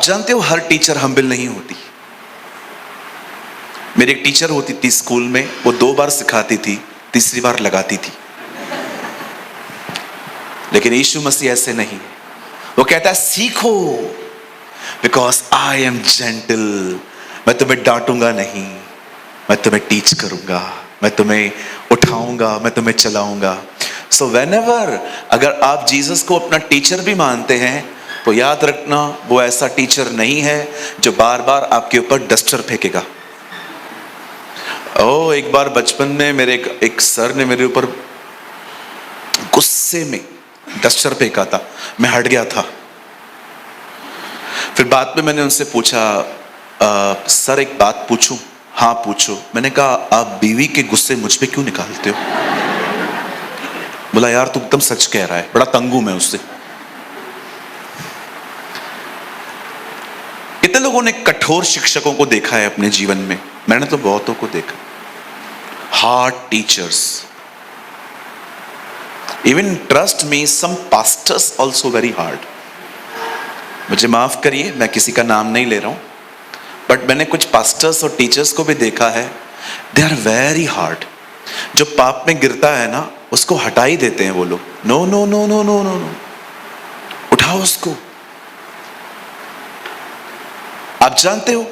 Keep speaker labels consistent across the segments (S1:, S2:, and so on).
S1: जानते हो हर teacher humble नहीं होती। मेरी एक टीचर होती थी स्कूल में, वो 2 बार सिखाती थी, तीसरी बार लगाती थी। लेकिन यीशु मसीह ऐसे नहीं, वो कहता है सीखो, बिकॉज आई एम जेंटल। मैं तुम्हें डांटूंगा नहीं, मैं तुम्हें टीच करूंगा, मैं तुम्हें उठाऊंगा, मैं तुम्हें चलाऊंगा। सो व्हेनेवर अगर आप जीसस को अपना टीचर भी मानते हैं तो याद रखना वो ऐसा टीचर नहीं है जो बार बार आपके ऊपर डस्टर फेंकेगा। एक बार बचपन में मेरे एक सर ने मेरे ऊपर गुस्से में डस्टर फेंका था, मैं हट गया था। फिर बाद में मैंने उनसे पूछा, सर एक बात पूछूं? हाँ पूछो। मैंने कहा आप बीवी के गुस्से मुझ पे क्यों निकालते हो? बोला यार तू एकदम सच कह रहा है, बड़ा तंग हूं मैं उससे। कितने लोगों ने कठोर शिक्षकों को देखा है अपने जीवन में? मैंने तो बहुतों को देखा। Hard teachers, even trust me some pastors also very hard. मुझे माफ करिए, मैं किसी का नाम नहीं ले रहा हूं, बट मैंने कुछ पास्टर्स और टीचर्स को भी देखा है, दे आर वेरी हार्ड। जो पाप में गिरता है ना, उसको हटा ही देते हैं वो लोग। No no no no no no no, उठाओ उसको। आप जानते हो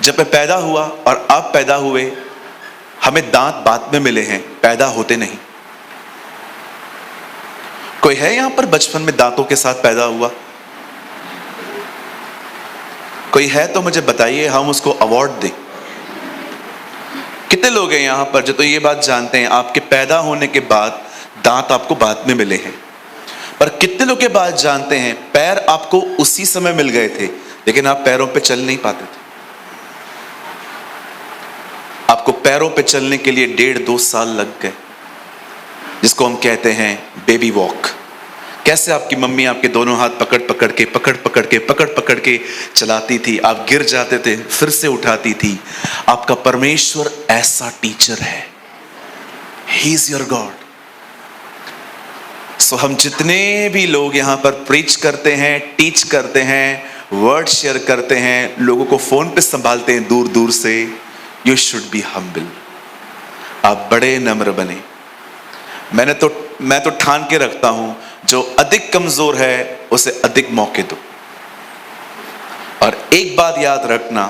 S1: जब मैं पैदा हुआ और आप पैदा हुए, हमें दांत बाद में मिले हैं, पैदा होते नहीं। कोई है यहां पर बचपन में दांतों के साथ पैदा हुआ? कोई है तो मुझे बताइए, हम उसको अवार्ड दें। कितने लोग हैं यहां पर जो तो ये बात जानते हैं आपके पैदा होने के बाद दांत आपको बाद में मिले हैं? पर कितने लोग के बाद जानते हैं पैर आपको उसी समय मिल गए थे, लेकिन आप पैरों पे चल नहीं पाते थे। आपको पैरों पे चलने के लिए 1.5-2 साल लग गए, जिसको हम कहते हैं बेबी वॉक। कैसे आपकी मम्मी आपके दोनों हाथ पकड़ पकड़ के चलाती थी, आप गिर जाते थे फिर से उठाती थी। आपका परमेश्वर ऐसा टीचर है, ही इज योर गॉड। सो हम जितने भी लोग यहां पर प्रीच करते हैं, टीच करते हैं, वर्ड शेयर करते हैं, लोगों को फोन पे संभालते हैं दूर दूर से, यू शुड बी हम्बल। आप बड़े नम्र बने। मैं तो ठान के रखता हूं, जो अधिक कमजोर है उसे अधिक मौके दो। और एक बात याद रखना,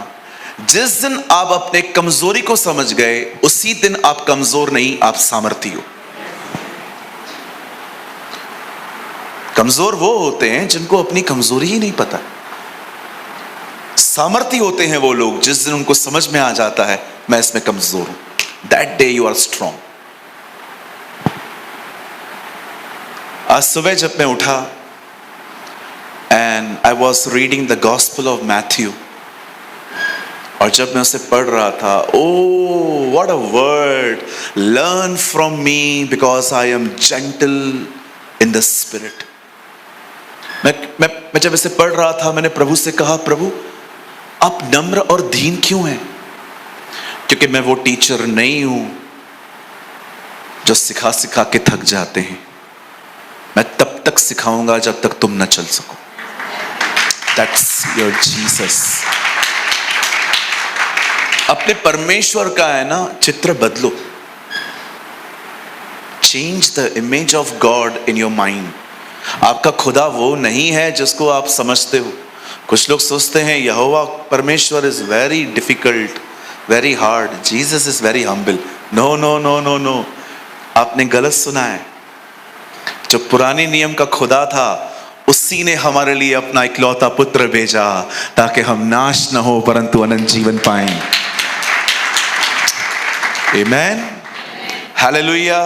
S1: जिस दिन आप अपने कमजोरी को समझ गए, उसी दिन आप कमजोर नहीं, आप सामर्थी हो। कमजोर वो होते हैं जिनको अपनी कमजोरी ही नहीं पता। सामर्थी होते हैं वो लोग जिस दिन उनको समझ में आ जाता है मैं इसमें कमजोर हूं। That day you are strong. आज सुबह जब मैं उठा and I was reading the gospel of Matthew, और जब मैं उसे पढ़ रहा था, oh what a word, learn from me because I am gentle in the spirit. मैं जब इसे पढ़ रहा था, मैंने प्रभु से कहा, प्रभु आप नम्र और दीन क्यों हैं? क्योंकि मैं वो टीचर नहीं हूं जो सिखा सिखा के थक जाते हैं। मैं तब तक सिखाऊंगा जब तक तुम न चल सको। That's your Jesus. अपने परमेश्वर का है ना चित्र बदलो। Change the image of God in your mind. आपका खुदा वो नहीं है जिसको आप समझते हो। कुछ लोग सोचते हैं यहोवा परमेश्वर is very difficult, very hard, Jesus is very humble. No no no no no, आपने गलत सुना है। जो पुराने नियम का खुदा था, उसी ने हमारे लिए अपना इकलौता पुत्र भेजा ताकि हम नाश न हो परंतु अनंत जीवन पाएं। आमेन, हालेलुया।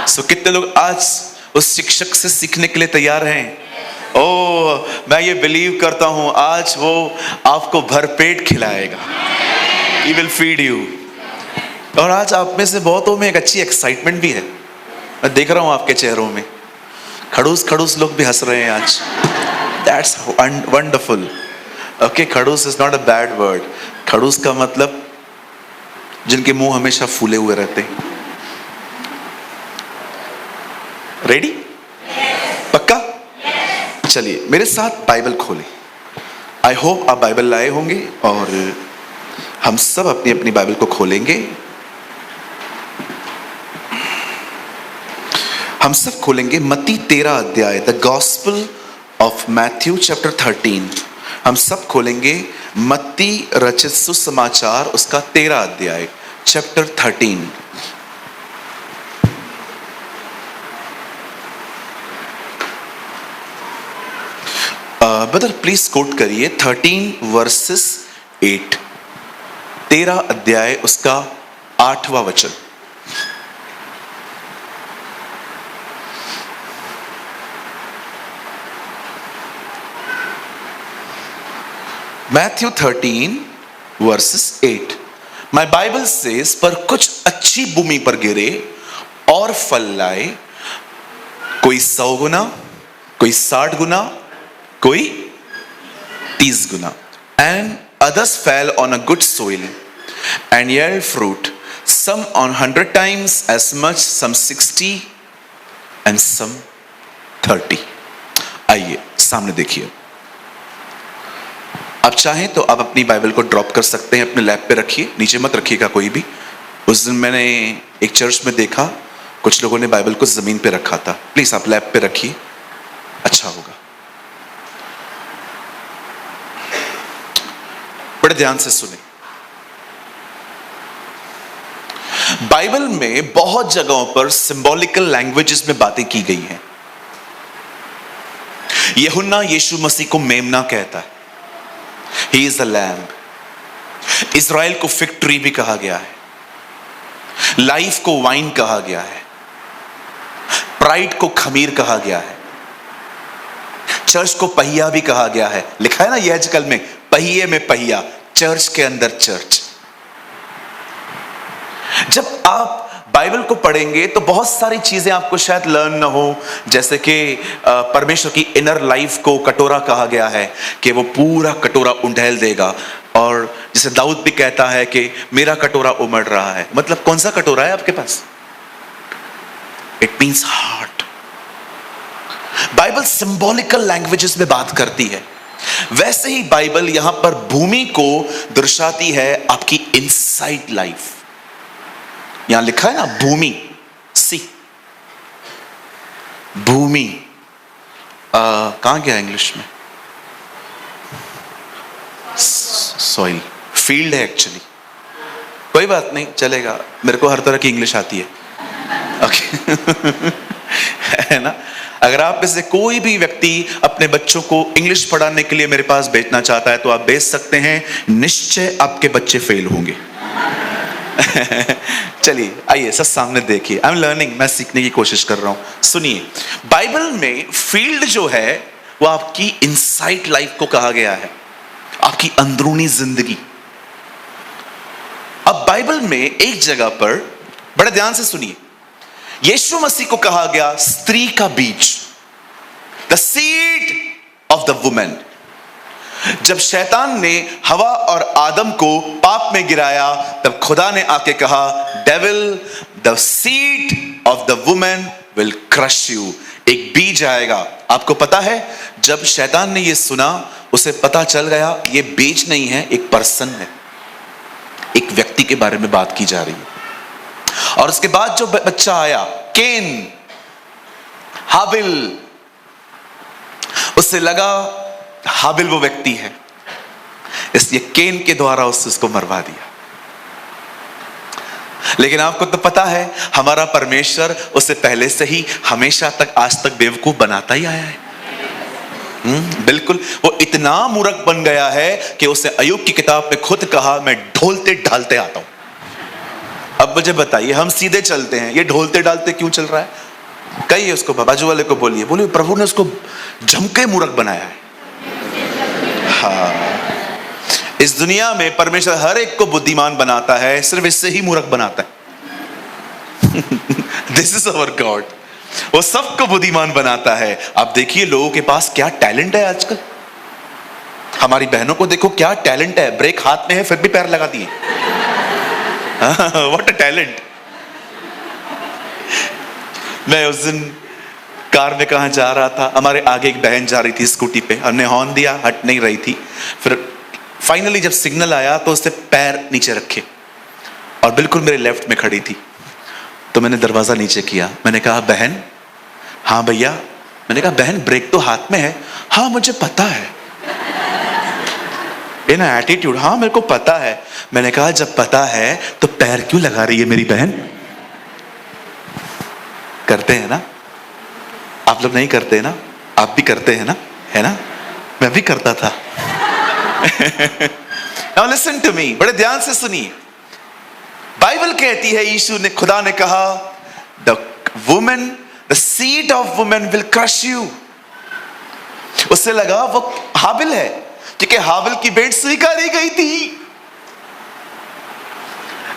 S1: सो कितने लोग आज उस शिक्षक से सीखने के लिए तैयार हैं? मैं ये बिलीव करता हूं आज वो आपको भरपेट खिलाएगा। He will feed you। और आज आप में से बहुतों में एक अच्छी एक्साइटमेंट भी है, मैं देख रहा हूं आपके चेहरों में। खड़ूस खड़ूस लोग भी हंस रहे हैं आज। That's wonderful। ओके, खड़ूस is not a bad word. खड़ूस का मतलब जिनके मुंह हमेशा फूले हुए रहते हैं। रेडी? पक्का? चलिए मेरे साथ बाइबल खोलें। आई होप आप बाइबल लाए होंगे और हम सब अपनी अपनी बाइबल को खोलेंगे। हम सब खोलेंगे मत्ती 13 अध्याय, the gospel of Matthew chapter 13। हम सब खोलेंगे मत्ती रचित सुसमाचार उसका 13 अध्याय, चैप्टर 13। ब्रदर प्लीज कोट करिए 13 वर्सेस 8, 13 अध्याय उसका 8वां वचन। Matthew 13 verses 8. My Bible says, पर कुछ अच्छी भूमि पर गिरे और फल लाए, कोई 100 गुना, कोई 60 गुना, कोई 30 गुना. And others fell on a good soil and yield fruit, some on 100 times as much, some 60 and some 30. आइए सामने देखिए। आप चाहें तो आप अपनी बाइबल को ड्रॉप कर सकते हैं, अपने लैप पे रखिए, नीचे मत रखिएगा कोई भी। उस दिन मैंने एक चर्च में देखा कुछ लोगों ने बाइबल को जमीन पे रखा था। प्लीज आप लैप पे रखिए, अच्छा होगा। बड़े ध्यान से सुने। बाइबल में बहुत जगहों पर सिंबॉलिकल लैंग्वेजेस में बातें की गई हैं। यूहन्ना यीशु मसीह को मेमना कहता है, He is the lamb. Israel को फिग ट्री भी कहा गया है, लाइफ को वाइन कहा गया है, प्राइड को खमीर कहा गया है, चर्च को पहिया भी कहा गया है। लिखा है ना यहेजकल में, पहिए में पहिया, चर्च के अंदर चर्च। जब आप बाइबल को पढ़ेंगे तो बहुत सारी चीजें आपको शायद लर्न ना हो, जैसे कि परमेश्वर की इनर लाइफ को कटोरा कहा गया है कि वो पूरा कटोरा उंडेल देगा, और जैसे दाऊद भी कहता है कि मेरा कटोरा उमड़ रहा है। मतलब कौन सा कटोरा है आपके पास? It means heart. Bible symbolical languages में बात करती है, वैसे ही बाइबल यहां पर भूमि को दर्शाती है, आपकी इनसाइड लाइफ। यहां लिखा है ना भूमि, सी, भूमि कहां गया इंग्लिश में? सॉइल, फील्ड है एक्चुअली। कोई बात नहीं, चलेगा, मेरे को हर तरह की इंग्लिश आती है, ओके है ना। अगर आप में से कोई भी व्यक्ति अपने बच्चों को इंग्लिश पढ़ाने के लिए मेरे पास भेजना चाहता है तो आप भेज सकते हैं, निश्चय आपके बच्चे फेल होंगे। चलिए आइए सब सामने देखिए। आई एम लर्निंग, मैं सीखने की कोशिश कर रहा हूं। सुनिए, बाइबल में फील्ड जो है वो आपकी इनसाइड लाइफ को कहा गया है, आपकी अंदरूनी जिंदगी। अब बाइबल में एक जगह पर बड़े ध्यान से सुनिए, यीशु मसीह को कहा गया स्त्री का बीज, the seed of the women. जब शैतान ने हवा और आदम को पाप में गिराया, तब खुदा ने आके कहा, devil, the seed of the women will crush you. एक बीज आएगा। आपको पता है, जब शैतान ने यह सुना, उसे पता चल गया ये बीज नहीं है, एक पर्सन है, एक व्यक्ति के बारे में बात की जा रही है। और उसके बाद जो बच्चा आया, केन, हाबिल, उससे लगा हाबिल वो व्यक्ति है, इसलिए केन के द्वारा उसको मरवा दिया। लेकिन आपको तो पता है, हमारा परमेश्वर उससे पहले से ही हमेशा तक, आज तक बेवकूफ बनाता ही आया है। बिल्कुल, वो इतना मूर्ख बन गया है कि उसे अय्यूब की किताब में खुद कहा, मैं ढोलते ढालते आता हूं। अब मुझे बताइए, हम सीधे चलते हैं, ये ढोलते डालते क्यों चल रहा है? कहिए उसको, बाजू वाले को बोलिए, बोलिए प्रभु ने उसको जमके मूर्ख बनाया है। इस दुनिया में परमेश्वर हर एक को बुद्धिमान बनाता है, सिर्फ इससे ही मूर्ख बनाता है। दिस इज अवर गॉड, वो सबको बुद्धिमान बनाता है। आप देखिए लोगों के पास क्या टैलेंट है आजकल। हमारी बहनों को देखो क्या टैलेंट है, ब्रेक हाथ में है फिर भी पैर लगा दिए। What a talent. मैं उस दिन कार में कहाँ जा रहा था, हमारे आगे एक बहन जा रही थी स्कूटी पे, हमने हॉर्न दिया, हट नहीं रही थी। फिर फाइनली जब सिग्नल आया तो उसने पैर नीचे रखे और बिल्कुल मेरे लेफ्ट में खड़ी थी। तो मैंने दरवाजा नीचे किया, मैंने कहा बहन। हाँ भैया। मैंने कहा बहन ब्रेक तो हाथ में है। हाँ मुझे पता है। इन एटीट्यूड, हाँ मेरे को पता है। मैंने कहा जब पता है तो पैर क्यों लगा रही है मेरी बहन? करते हैं ना आप लोग? नहीं करते ना? आप भी करते हैं ना? है ना? मैं भी करता था। Now listen to me, बड़े ध्यान से सुनिए। बाइबल कहती है, यीशु ने, खुदा ने कहा, the woman, the seed of woman will crush you। उससे लगा वो हाबिल है, क्योंकि हाबिल की भेंट स्वीकारी गई थी,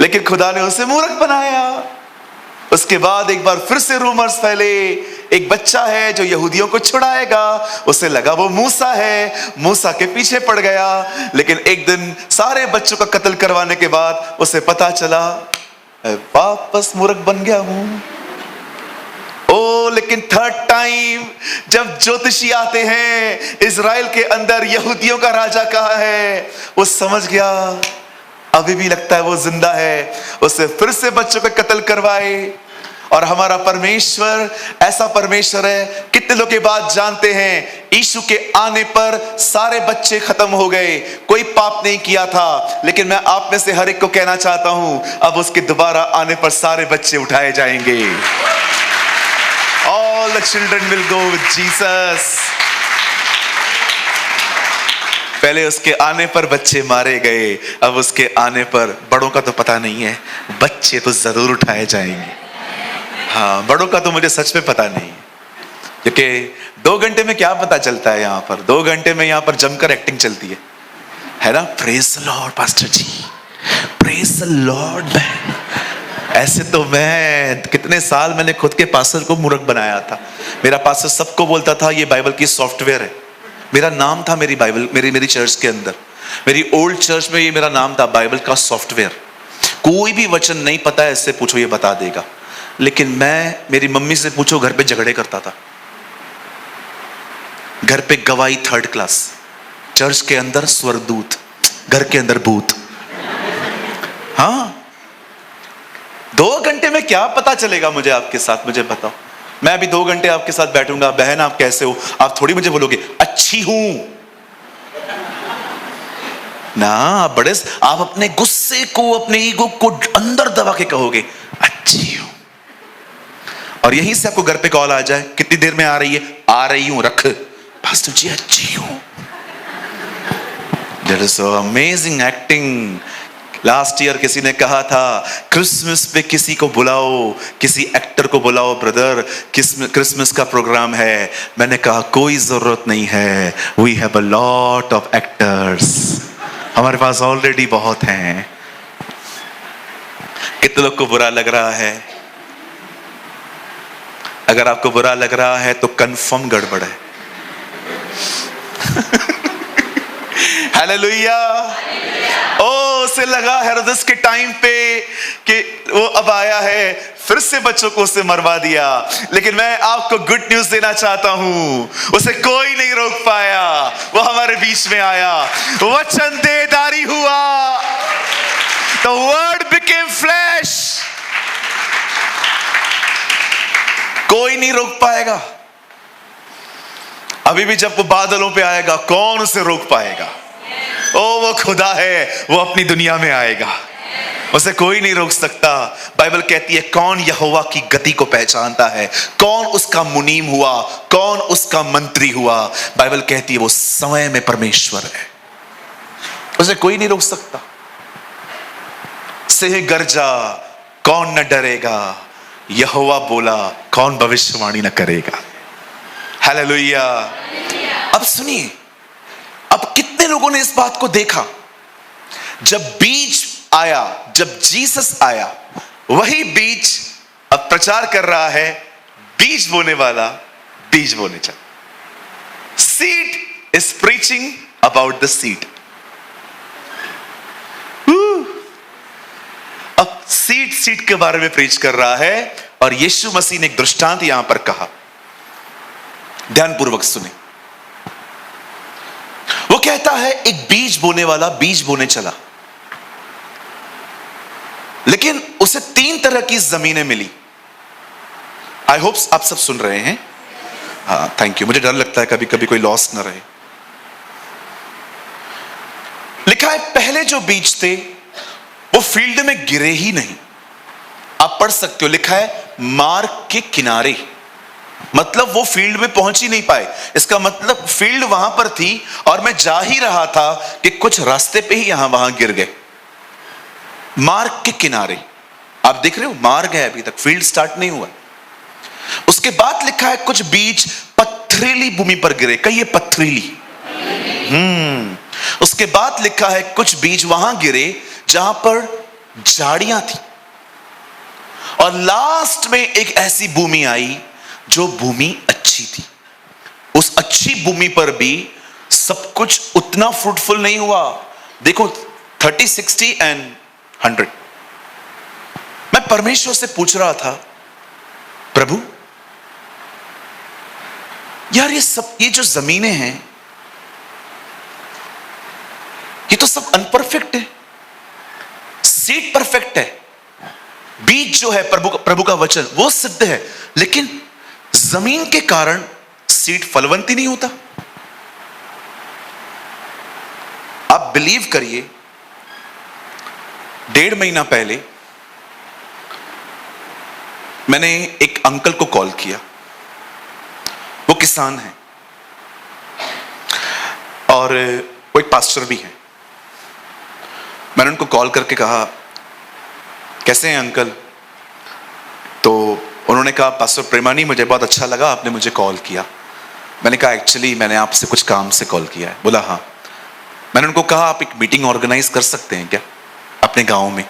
S1: लेकिन खुदा ने उसे मूर्ख बनाया। उसके बाद एक बार फिर से रूमर्स फैले, एक बच्चा है जो यहूदियों को छुड़ाएगा। उसे लगा वो मूसा है, मूसा के पीछे पड़ गया। लेकिन एक दिन सारे बच्चों का कत्ल करवाने के बाद उसे पता चला वापस मूर्ख बन गया हूं। ओ लेकिन थर्ड टाइम जब ज्योतिषी आते हैं, इजराइल के अंदर यहूदियों का राजा कहाँ है, वो समझ गया अभी भी लगता है वो जिंदा है। उससे फिर से बच्चों का कत्ल करवाए। और हमारा परमेश्वर ऐसा परमेश्वर है, कितने लोग के बाद जानते हैं यीशु के आने पर सारे बच्चे खत्म हो गए, कोई पाप नहीं किया था। लेकिन मैं आप में से हर एक को कहना चाहता हूं, अब उसके दोबारा आने पर सारे बच्चे उठाए जाएंगे। All the children will go with Jesus। पहले उसके आने पर बच्चे मारे गए, अब उसके आने पर बड़ों का तो पता नहीं है, बच्चे तो जरूर उठाए जाएंगे। हाँ, बड़ों का तो मुझे सच में पता नहीं, क्योंकि 2 घंटे में क्या पता चलता है। यहाँ पर 2 घंटे में यहाँ पर जमकर एक्टिंग चलती है ना? Praise the lord pastor ji, praise the lord. ऐसे तो मैं कितने साल मैंने खुद के पास्टर को मूर्ख बनाया था। मेरा पास्टर सबको बोलता था ये बाइबल की सॉफ्टवेयर है। मेरा नाम था मेरी बाइबल, मेरी चर्च के अंदर, मेरी ओल्ड चर्च में ये मेरा नाम था, बाइबल का सॉफ्टवेयर। कोई भी वचन नहीं पता है इससे पूछो, ये बता देगा। लेकिन मैं, मेरी मम्मी से पूछो, घर पे झगड़े करता था, घर पे गवाही 3rd क्लास, चर्च के अंदर स्वर्गदूत, घर के अंदर भूत। हाँ, 2 घंटे में क्या पता चलेगा मुझे आपके साथ? मुझे बताओ, मैं अभी 2 घंटे आपके साथ बैठूंगा, बहन आप कैसे हो, आप थोड़ी मुझे बोलोगे अच्छी हूं ना। आप अपने गुस्से को, अपने ईगो को अंदर दबा के कहोगे अच्छी हूं। और यहीं से आपको घर पे कॉल आ जाए, कितनी देर में आ रही है? आ रही हूं, रख। पास्टर जी अच्छी हूं। That is so amazing acting। Last year किसी ने कहा था क्रिसमस पे किसी को बुलाओ, किसी एक्टर को बुलाओ ब्रदर, क्रिसमस का प्रोग्राम है। मैंने कहा कोई जरूरत नहीं है, we have a lot of actors, हमारे पास ऑलरेडी बहुत हैं। कितने लोग को बुरा लग रहा है? अगर आपको बुरा लग रहा है तो कंफर्म गड़बड़ है। हालेलुया। ओ उसे लगा हेरोदेस के टाइम पे कि वो अब आया है, फिर से बच्चों को उसे मरवा दिया। लेकिन मैं आपको गुड न्यूज देना चाहता हूं, उसे कोई नहीं रोक पाया, वो हमारे बीच में आया, वचन देहधारी हुआ। The word became flesh। कोई नहीं रोक पाएगा। अभी भी जब वो बादलों पे आएगा, कौन उसे रोक पाएगा? ओ वो खुदा है, वो अपनी दुनिया में आएगा, उसे कोई नहीं रोक सकता। बाइबल कहती है कौन यहोवा की गति को पहचानता है, कौन उसका मुनीम हुआ, कौन उसका मंत्री हुआ। बाइबल कहती है वो समय में परमेश्वर है, उसे कोई नहीं रोक सकता। सिंह गर्जा, कौन न डरेगा, यहोवा बोला, कौन भविष्यवाणी न करेगा। हालेलुया। अब सुनिए, अब कितने लोगों ने इस बात को देखा? जब बीज आया, जब जीसस आया, वही बीज अब प्रचार कर रहा है, बीज बोने वाला बीज बोने चला। Seed is preaching about the seed. अब सीड के बारे में प्रीच कर रहा है। और यीशु मसीह ने एक दृष्टांत यहां पर कहा, ध्यानपूर्वक सुने। वो कहता है एक बीज बोने वाला बीज बोने चला, लेकिन उसे 3 तरह की जमीनें मिली। आई होप आप सब सुन रहे हैं। हाँ, थैंक यू। मुझे डर लगता है कभी कभी कोई लॉस ना रहे। लिखा है पहले जो बीज थे वो फील्ड में गिरे ही नहीं। आप पढ़ सकते हो, लिखा है मार्ग के किनारे, मतलब वो फील्ड में पहुंच ही नहीं पाए। इसका मतलब फील्ड वहां पर थी और मैं जा ही रहा था कि कुछ रास्ते पे ही यहां वहां गिर गए। मार्ग के किनारे, आप देख रहे हो मार्ग है, अभी तक फील्ड स्टार्ट नहीं हुआ। उसके बाद लिखा है कुछ बीज पथरीली भूमि पर गिरे। कहिए पथरीली। उसके बाद लिखा है कुछ बीज वहां गिरे जहां पर झाड़ियां थी, और लास्ट में एक ऐसी भूमि आई जो भूमि अच्छी थी। उस अच्छी भूमि पर भी सब कुछ उतना फ्रूटफुल नहीं हुआ। देखो 30, 60 एंड 100। मैं परमेश्वर से पूछ रहा था, प्रभु यार ये जो जमीनें हैं ये तो सब अनपरफेक्ट है, सीड परफेक्ट है, बीज जो है प्रभु का वचन वो सिद्ध है, लेकिन जमीन के कारण सीड फलवंती नहीं होता। आप बिलीव करिए, 1.5 महीना पहले मैंने एक अंकल को कॉल किया। वो किसान हैं और वो एक पास्टर भी हैं। मैंने उनको कॉल करके कहा कैसे हैं अंकल? तो उन्होंने कहा पास्टर प्रेमानी, मुझे बहुत अच्छा लगा आपने मुझे कॉल किया। मैंने कहा एक्चुअली मैंने आपसे कुछ काम से कॉल किया है। बोला हाँ। मैंने उनको कहा आप एक मीटिंग ऑर्गेनाइज कर सकते हैं क्या अपने गांव में?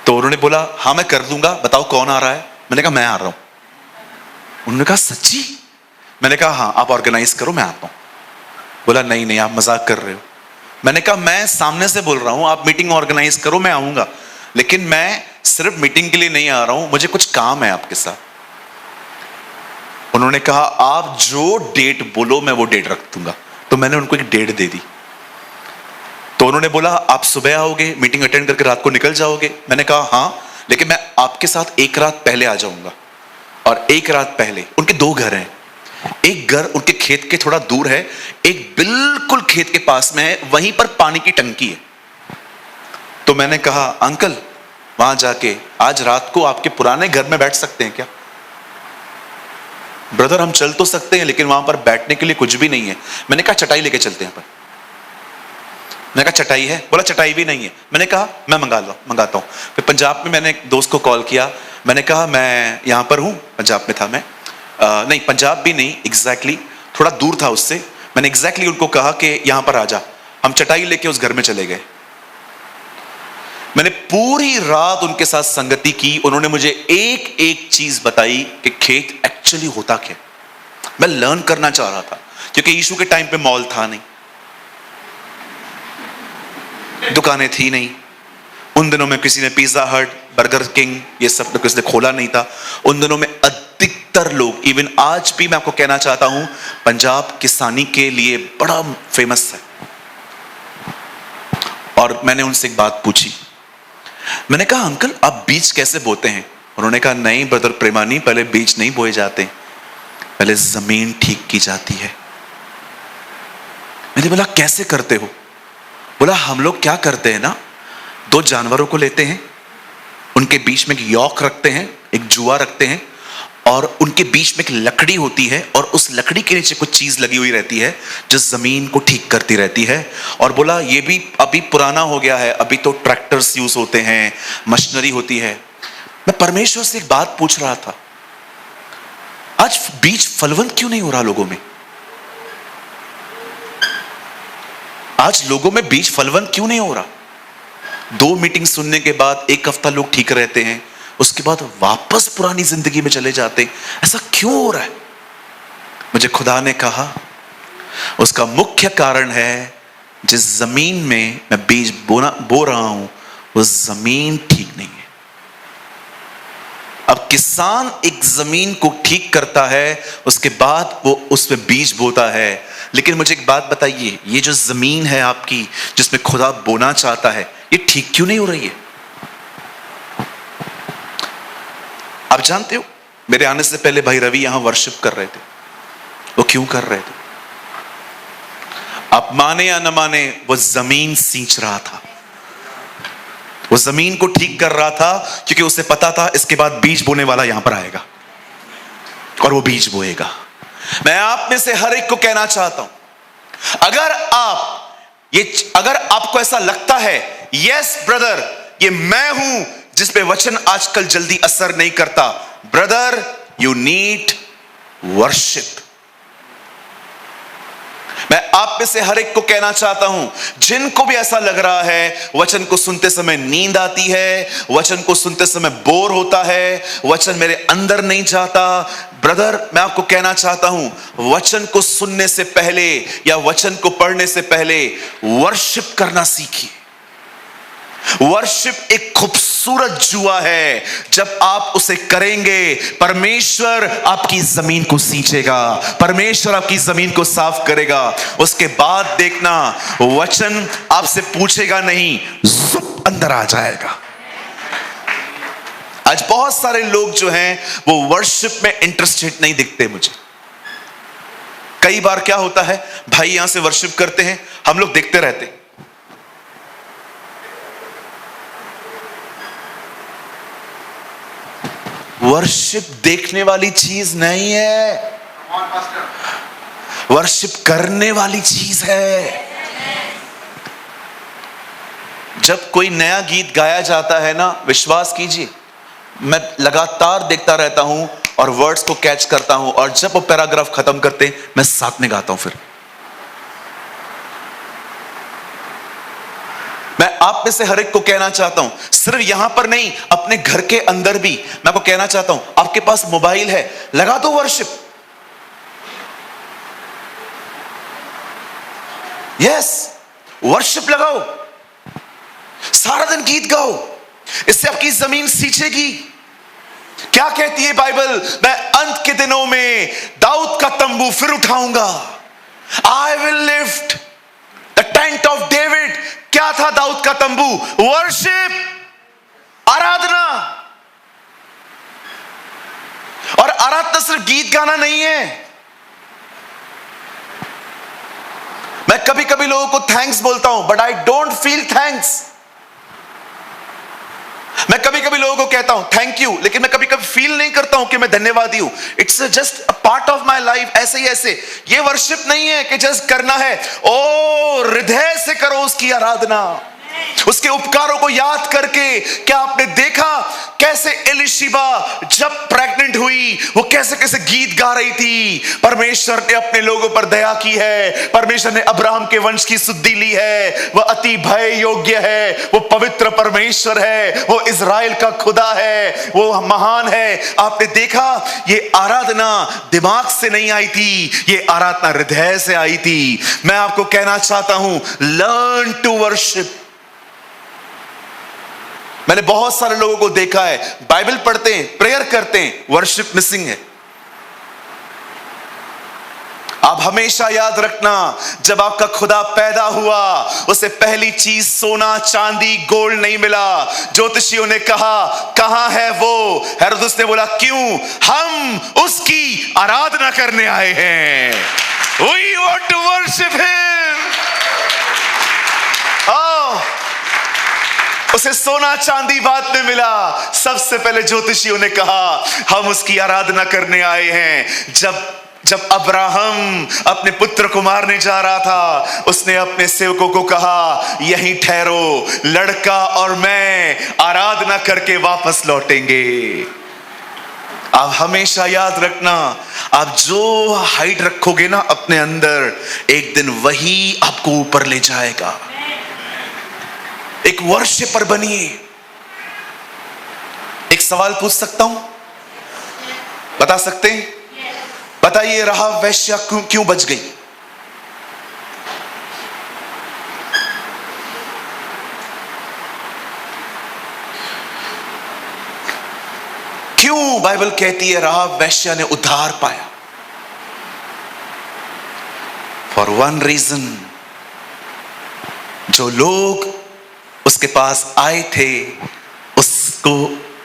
S1: तो उन्होंने बोला हाँ मैं कर दूंगा, बताओ कौन आ रहा है? मैंने कहा मैं आ रहा हूं। उन्होंने कहा सच्ची? मैंने कहा हाँ आप ऑर्गेनाइज करो, मैं आता हूं। बोला नहीं नहीं आप मजाक कर रहे हो। मैंने कहा मैं सामने से बोल रहा हूं, आप मीटिंग ऑर्गेनाइज करो, मैं आऊंगा, लेकिन मैं सिर्फ मीटिंग के लिए नहीं आ रहा हूं, मुझे कुछ काम है आपके साथ। उन्होंने कहा आप जो डेट बोलो मैं वो डेट रख दूंगा। तो मैंने उनको एक डेट दे दी। तो उन्होंने बोला आप सुबह आओगे, मीटिंग अटेंड करके रात को निकल जाओगे? मैंने कहा हाँ, लेकिन मैं आपके साथ एक रात पहले आ जाऊंगा। और एक रात पहले उनके 2 घर हैं। एक घर उनके खेत के थोड़ा दूर है, एक बिल्कुल खेत के पास में है, वहीं पर पानी की टंकी है। तो मैंने कहा अंकल वहां जाके आज रात को आपके पुराने घर में बैठ सकते हैं क्या? ब्रदर हम चल तो सकते हैं लेकिन वहां पर बैठने के लिए कुछ भी नहीं है। मैंने कहा चटाई लेके चलते हैं पर। मैंने कहा चटाई है? बोला चटाई भी नहीं है। मैंने कहा मैं मंगाता हूं। फिर पंजाब में मैंने एक दोस्त को कॉल किया। मैंने कहा मैं यहां पर हूं, पंजाब में था मैं, नहीं पंजाब भी नहीं, एग्जैक्टली थोड़ा दूर था उससे। मैंने एग्जैक्टली उनको कहा कि यहां पर आ जा। हम चटाई लेके उस घर में चले गए। मैंने पूरी रात उनके साथ संगति की। उन्होंने मुझे एक एक चीज बताई कि खेत एक्चुअली होता क्या। मैं लर्न करना चाह रहा था क्योंकि यीशु के टाइम पे मॉल था नहीं, दुकानें थी नहीं। उन दिनों में किसी ने पिज्जा हट, बर्गर किंग ये सब किसी ने खोला नहीं था। उन दिनों में अधिकतर लोग, इवन आज भी मैं आपको कहना चाहता हूं, पंजाब किसानी के लिए बड़ा फेमस है। और मैंने उनसे एक बात पूछी। मैंने कहा अंकल आप बीज कैसे बोते हैं? उन्होंने कहा नहीं ब्रदर प्रेमानी, पहले बीज नहीं बोए जाते, पहले जमीन ठीक की जाती है। मैंने बोला कैसे करते हो? बोला हम लोग क्या करते हैं ना, 2 जानवरों को लेते हैं, उनके बीच में एक यॉक रखते हैं, एक जुआ रखते हैं, और उनके बीच में एक लकड़ी होती है और उस लकड़ी के नीचे कुछ चीज लगी हुई रहती है जो जमीन को ठीक करती रहती है। और बोला ये भी अभी पुराना हो गया है, अभी तो ट्रैक्टर्स यूज होते हैं, मशीनरी होती है। मैं परमेश्वर से एक बात पूछ रहा था, आज बीज फलवंत क्यों नहीं हो रहा लोगों में? आज लोगों में बीज फलवंत क्यों नहीं हो रहा? 2 मीटिंग सुनने के बाद 1 हफ्ता लोग ठीक रहते हैं, उसके बाद वापस पुरानी जिंदगी में चले जाते हैं। ऐसा क्यों हो रहा है? मुझे खुदा ने कहा उसका मुख्य कारण है जिस जमीन में मैं बीज बो रहा हूं वो जमीन ठीक नहीं है। अब किसान एक जमीन को ठीक करता है, उसके बाद वो उसमें बीज बोता है। लेकिन मुझे एक बात बताइए, ये जो जमीन है आपकी जिसमें खुदा बोना चाहता है, ये ठीक क्यों नहीं हो रही है? आप जानते हो, मेरे आने से पहले भाई रवि यहां वर्शिप कर रहे थे। वो क्यों कर रहे थे? आप माने या न माने, वो जमीन सींच रहा था, वो जमीन को ठीक कर रहा था, क्योंकि उसे पता था इसके बाद बीज बोने वाला यहां पर आएगा और वो बीज बोएगा। मैं आप में से हर एक को कहना चाहता हूं, अगर आपको ऐसा लगता है, यस ब्रदर, ये मैं हूं जिस पे वचन आजकल जल्दी असर नहीं करता, ब्रदर, यू नीड वर्शिप। मैं आप में से हर एक को कहना चाहता हूं, जिनको भी ऐसा लग रहा है वचन को सुनते समय नींद आती है, वचन को सुनते समय बोर होता है, वचन मेरे अंदर नहीं जाता, ब्रदर, मैं आपको कहना चाहता हूं, वचन को सुनने से पहले या वचन को पढ़ने से पहले वर्शिप करना सीखिए। वर्शिप एक खूबसूरत जुआ है। जब आप उसे करेंगे, परमेश्वर आपकी जमीन को सींचेगा, परमेश्वर आपकी जमीन को साफ करेगा। उसके बाद देखना, वचन आपसे पूछेगा नहीं, जुप अंदर आ जाएगा। आज बहुत सारे लोग जो हैं वो वर्शिप में इंटरेस्टेड नहीं दिखते मुझे। कई बार क्या होता है, भाई यहां से वर्शिप करते हैं, हम लोग देखते रहते हैं। वर्शिप देखने वाली चीज नहीं है, वर्शिप करने वाली चीज है। जब कोई नया गीत गाया जाता है ना, विश्वास कीजिए, मैं लगातार देखता रहता हूं और वर्ड्स को कैच करता हूं, और जब वो पैराग्राफ खत्म करते हैं, मैं साथ में गाता हूं। फिर मैं आप में से हर एक को कहना चाहता हूं, सिर्फ यहां पर नहीं, अपने घर के अंदर भी मैं आपको कहना चाहता हूं, आपके पास मोबाइल है, लगा दो वर्शिप। यस, वर्शिप लगाओ, सारा दिन गीत गाओ, इससे आपकी जमीन सींचेगी। क्या कहती है बाइबल? मैं अंत के दिनों में दाऊद का तंबू फिर उठाऊंगा। I will lift the tent of David. क्या था दाऊद का तंबू? वर्शिप, आराधना। और आराधना सिर्फ गीत गाना नहीं है। मैं कभी कभी लोगों को थैंक्स बोलता हूं, but I don't feel thanks. मैं कभी कभी लोगों को कहता हूं थैंक यू, लेकिन मैं कभी कभी फील नहीं करता हूं कि मैं धन्यवादी हूं। It's just a part of my life. ऐसे ही ऐसे ये वर्शिप नहीं है कि जस्ट करना है। ओ, हृदय से करो उसकी आराधना, उसके उपकारों को याद करके। क्या आपने देखा कैसे एलिशिबा जब प्रेग्नेंट हुई, वो कैसे कैसे गीत गा रही थी? परमेश्वर ने अपने लोगों पर दया की है, परमेश्वर ने अब्राहम के वंश की सुधि ली है। वह अति भय योग्य है, वो पवित्र परमेश्वर है, वो इज़राइल का खुदा है, वो महान है। आपने देखा, ये आराधना दिमाग से नहीं आई थी, ये आराधना हृदय से आई थी। मैं आपको कहना चाहता हूं, लर्न टू वर्शिप। मैंने बहुत सारे लोगों को देखा है, बाइबल पढ़ते हैं, प्रेयर करते हैं, वर्शिप मिसिंग है। आप हमेशा याद रखना, जब आपका खुदा पैदा हुआ, उसे पहली चीज सोना चांदी गोल्ड नहीं मिला। ज्योतिषियों ने कहा कहां है वो? हेरोदेस ने बोला क्यों? हम उसकी आराधना करने आए हैं। We want to worship him। उसे सोना चांदी बाद में मिला, सबसे पहले ज्योतिषियों ने कहा हम उसकी आराधना करने आए हैं। जब अब्राहम अपने पुत्र को मारने जा रहा था, उसने अपने सेवकों को कहा यहीं ठहरो, लड़का और मैं आराधना करके वापस लौटेंगे। आप हमेशा याद रखना, आप जो हाइट रखोगे ना अपने अंदर, एक दिन वही आपको ऊपर ले जाएगा। एक वर्शिपर बनिए। एक सवाल पूछ सकता हूं? बता सकते हैं? बताइए, राहाब वेश्या क्यों बच गई? क्यों बाइबल कहती है राहाब वेश्या ने उद्धार पाया? फॉर वन रीजन, जो लोग उसके पास आए थे उसको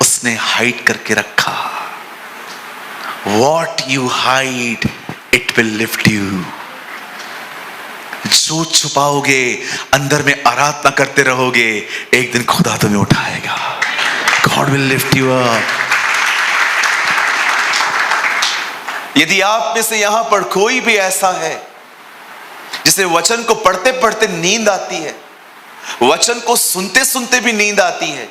S1: उसने हाइड करके रखा। What you hide it will lift you. जो छुपाओगे, अंदर में आराधना करते रहोगे, एक दिन खुदा तुम्हें उठाएगा। God will lift you up. यदि आप में से यहां पर कोई भी ऐसा है जिसे वचन को पढ़ते पढ़ते नींद आती है, वचन को सुनते सुनते भी नींद आती है,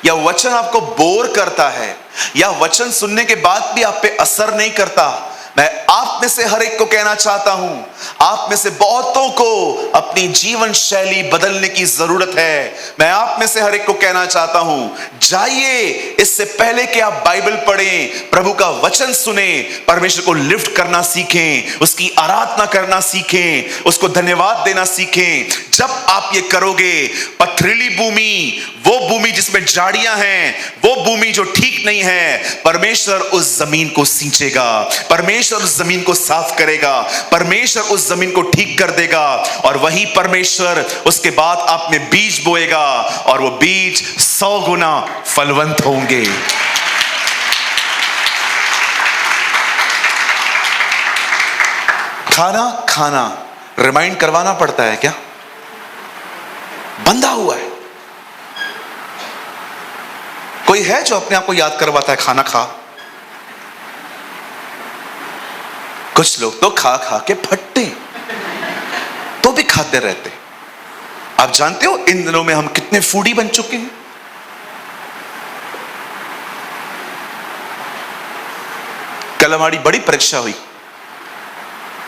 S1: या वचन आपको बोर करता है, या वचन सुनने के बाद भी आप पे असर नहीं करता, मैं आप में से हर एक को कहना चाहता हूं, आप में से बहुतों को अपनी जीवन शैली बदलने की जरूरत है। मैं आप में से हर एक को कहना चाहता हूं, जाइए, इससे पहले कि आप बाइबल पढ़ें, प्रभु का वचन सुने, परमेश्वर को लिफ्ट करना सीखें, उसकी आराधना करना सीखें, उसको धन्यवाद देना सीखें। जब आप ये करोगे, पथरीली भूमि, वो भूमि जिसमें झाड़ियां हैं, वो भूमि जो ठीक नहीं है, परमेश्वर उस जमीन को सींचेगा, परमेश्वर उस जमीन को साफ करेगा, परमेश्वर उस जमीन को ठीक कर देगा, और वही परमेश्वर उसके बाद आप में बीज बोएगा, और वो बीज 100 गुना फलवंत होंगे। खाना खाना रिमाइंड करवाना पड़ता है क्या? बंधा हुआ है। कोई है जो अपने आप को याद करवाता है खाना खा? कुछ लोग तो खा खा के फटते, तो भी खाते रहते। आप जानते हो इन दिनों में हम कितने फूडी बन चुके हैं। कल हमारी बड़ी परीक्षा हुई,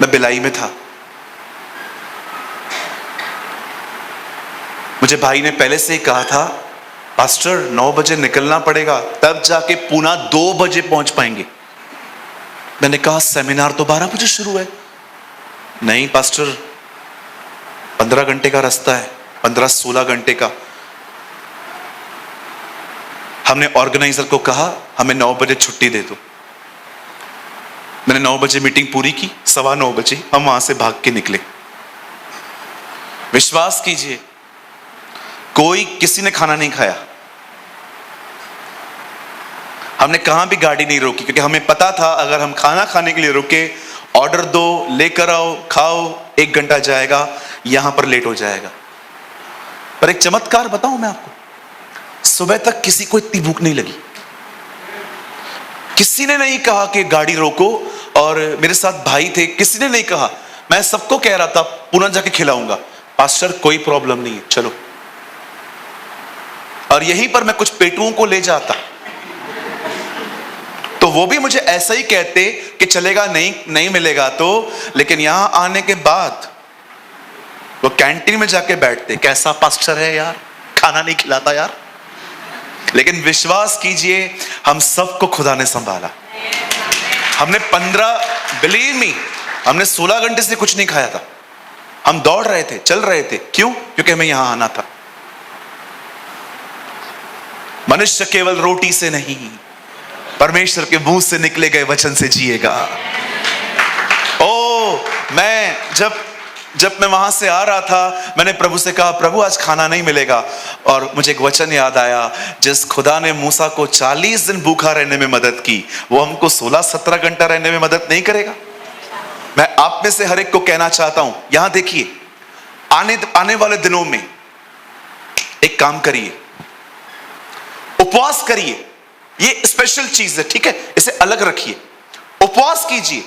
S1: मैं बिलाई में था। मुझे भाई ने पहले से ही कहा था, पास्टर 9 बजे निकलना पड़ेगा, तब जाके पूना 2 बजे पहुंच पाएंगे। मैंने कहा सेमिनार तो 12 बजे शुरू है। नहीं पास्टर, 15 घंटे का रास्ता है, 15-16 घंटे का। हमने ऑर्गेनाइजर को कहा हमें 9 बजे छुट्टी दे दो। मैंने 9 बजे मीटिंग पूरी की, 9:15 बजे हम वहां से भाग के निकले। विश्वास कीजिए, किसी ने खाना नहीं खाया। हमने कहां भी गाड़ी नहीं रोकी, क्योंकि हमें पता था अगर हम खाना खाने के लिए रुके, ऑर्डर दो, लेकर आओ, खाओ, 1 घंटा जाएगा, यहां पर लेट हो जाएगा। पर एक चमत्कार बताऊं मैं आपको, सुबह तक किसी को इतनी भूख नहीं लगी। किसी ने नहीं कहा कि गाड़ी रोको, और मेरे साथ भाई थे, किसी ने नहीं कहा। मैं सबको कह रहा था पुनः जाके खिलाऊंगा। पास्टर कोई प्रॉब्लम नहीं है, चलो। और यहीं पर मैं कुछ पेटुओं को ले जाता, तो वो भी मुझे ऐसा ही कहते कि चलेगा, नहीं मिलेगा तो। लेकिन यहां आने के बाद वो कैंटीन में जाके बैठते, कैसा पास्टर है यार, खाना नहीं खिलाता यार। लेकिन विश्वास कीजिए, हम सबको खुदा ने संभाला। हमने 16 घंटे से कुछ नहीं खाया था। हम दौड़ रहे थे, चल रहे थे। क्यों? क्योंकि हमें यहां आना था। मनुष्य केवल रोटी से नहीं, परमेश्वर के मुंह से निकले गए वचन से जिएगा। मैं जब मैं वहां से आ रहा था, मैंने प्रभु से कहा, प्रभु आज खाना नहीं मिलेगा। और मुझे एक वचन याद आया, जिस खुदा ने मूसा को 40 दिन भूखा रहने में मदद की, वो हमको 16-17 घंटा रहने में मदद नहीं करेगा? मैं आप में से हर एक को कहना चाहता हूं, यहां देखिए, आने वाले दिनों में एक काम करिए, उपवास करिए। ये स्पेशल चीज है, ठीक है, इसे अलग रखिए। उपवास कीजिए,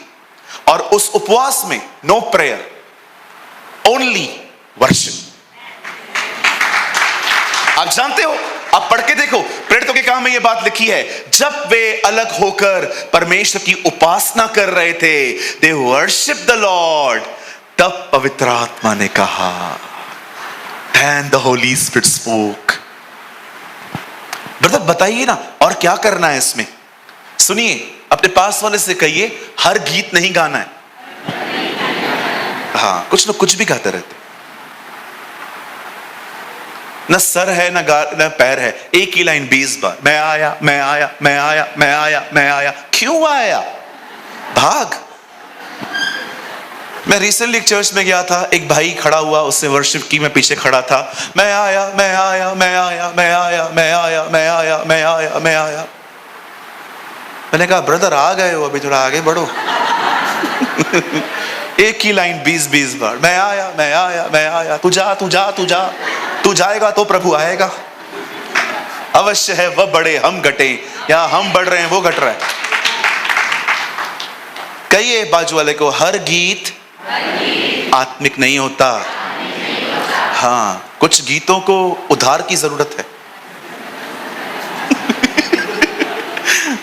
S1: और उस उपवास में नो प्रेयर, ओनली वर्शिप। आप जानते हो, आप पढ़ के देखो, प्रेरितों के काम में यह बात लिखी है, जब वे अलग होकर परमेश्वर की उपासना कर रहे थे, दे वर्शिप द लॉर्ड, तब पवित्र आत्मा ने कहा, then the Holy Spirit spoke। Brother बताइए ना, और क्या करना है इसमें? सुनिए, अपने पास वाले से कहिए, हर गीत नहीं गाना है। हाँ, कुछ लोग कुछ भी गाते रहते। ना सर है ना पैर है, एक ही लाइन 20 बार, मैं आया मैं आया मैं आया मैं आया मैं आया। क्यों आया? भाग। मैं रिसेंटली एक चर्च में गया था, एक भाई खड़ा हुआ, उससे वर्शिप की, मैं पीछे खड़ा था, मैं आया मैं आया मैं आया मैं आया मैं आया मैं आया मैं आया मैं आया। मैंने कहा ब्रदर आ गए हो, अभी थोड़ा आगे बढ़ो। एक ही लाइन 20 बार, मैं आया मैं आया मैं आया। तू जा तू जा तू जा, तू जाएगा तो प्रभु आएगा। अवश्य है वह बढ़े हम घटे, या हम बढ़ रहे हैं वो घट रहा है। कहिए बाजू वाले को, हर गीत आत्मिक नहीं होता। हाँ, कुछ गीतों को उद्धार की जरूरत है।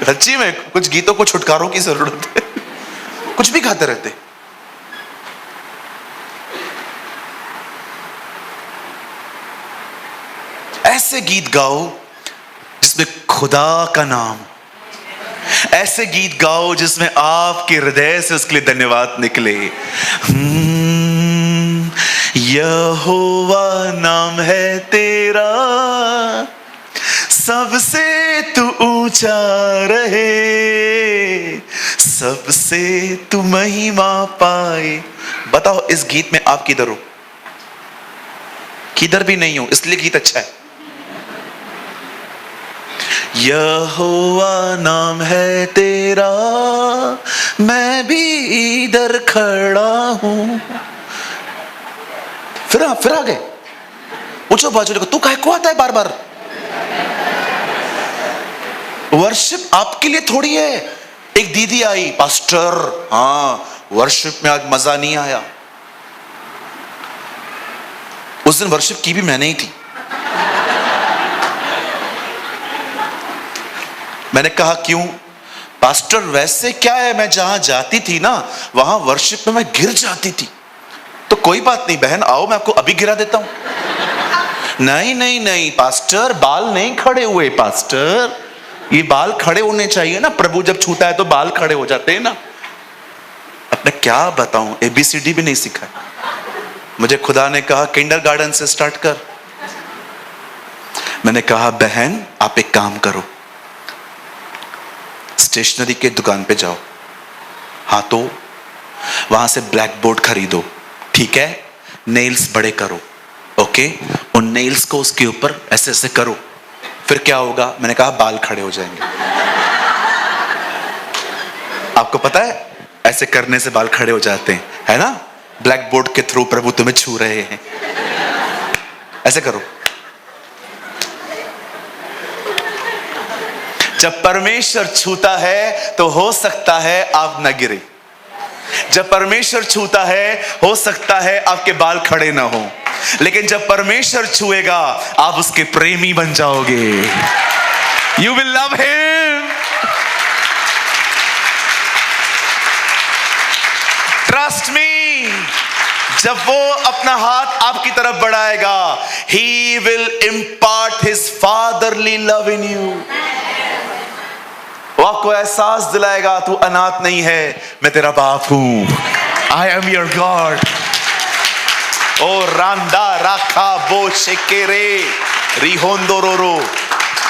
S1: सच्ची में कुछ गीतों को छुटकारों की जरूरत है। कुछ भी गाते रहते। ऐसे गीत गाओ जिसमें खुदा का नाम, ऐसे गीत गाओ जिसमें आपके हृदय से उसके लिए धन्यवाद निकले। यहोवा नाम है तेरा, सबसे तू ऊंचा रहे, सबसे तू महिमा पाए। बताओ इस गीत में आप किधर हो? किधर भी नहीं हो, इसलिए गीत अच्छा है। यहोवा नाम है तेरा, मैं भी इधर खड़ा हूं। फिर आ गए। पूछो बाजू को, तू काहे को आता है बार बार? वर्शिप आपके लिए थोड़ी है। एक दीदी आई, पास्टर हाँ वर्शिप में आज मजा नहीं आया। उस दिन वर्शिप की भी मैंने ही थी। मैंने कहा क्यों? पास्टर वैसे क्या है, मैं जहां जाती थी ना वहां वर्शिप में मैं गिर जाती थी। तो कोई बात नहीं बहन, आओ मैं आपको अभी गिरा देता हूं। नहीं नहीं नहीं पास्टर, बाल नहीं खड़े हुए पास्टर, ये बाल खड़े होने चाहिए ना, प्रभु जब छूता है तो बाल खड़े हो जाते हैं ना। अब मैं क्या बताऊं, ABCD भी नहीं सीखा। मुझे खुदा ने कहा किंडरगार्टन से स्टार्ट कर। मैंने कहा बहन आप एक काम करो, स्टेशनरी के दुकान पे जाओ, हाँ तो वहां से ब्लैक बोर्ड खरीदो, ठीक है, नेल्स बड़े करो, ओके, उन नेल्स को उसके ऊपर ऐसे ऐसे करो, फिर क्या होगा? मैंने कहा बाल खड़े हो जाएंगे। आपको पता है ऐसे करने से बाल खड़े हो जाते हैं, है ना? ब्लैक बोर्ड के थ्रू प्रभु तुम्हें छू रहे हैं। ऐसे करो। जब परमेश्वर छूता है तो हो सकता है आप न गिरे। जब परमेश्वर छूता है हो सकता है आपके बाल खड़े ना हो, लेकिन जब परमेश्वर छुएगा आप उसके प्रेमी बन जाओगे। You will love him. Trust me, जब वो अपना हाथ आपकी तरफ बढ़ाएगा, he will impart his fatherly love in you. वो आपको एहसास दिलाएगा तू अनाथ नहीं है, मैं तेरा बाप हूं। I am your God. ओ रांदा राखा बो शेकेरे रिहोंदोरोरो।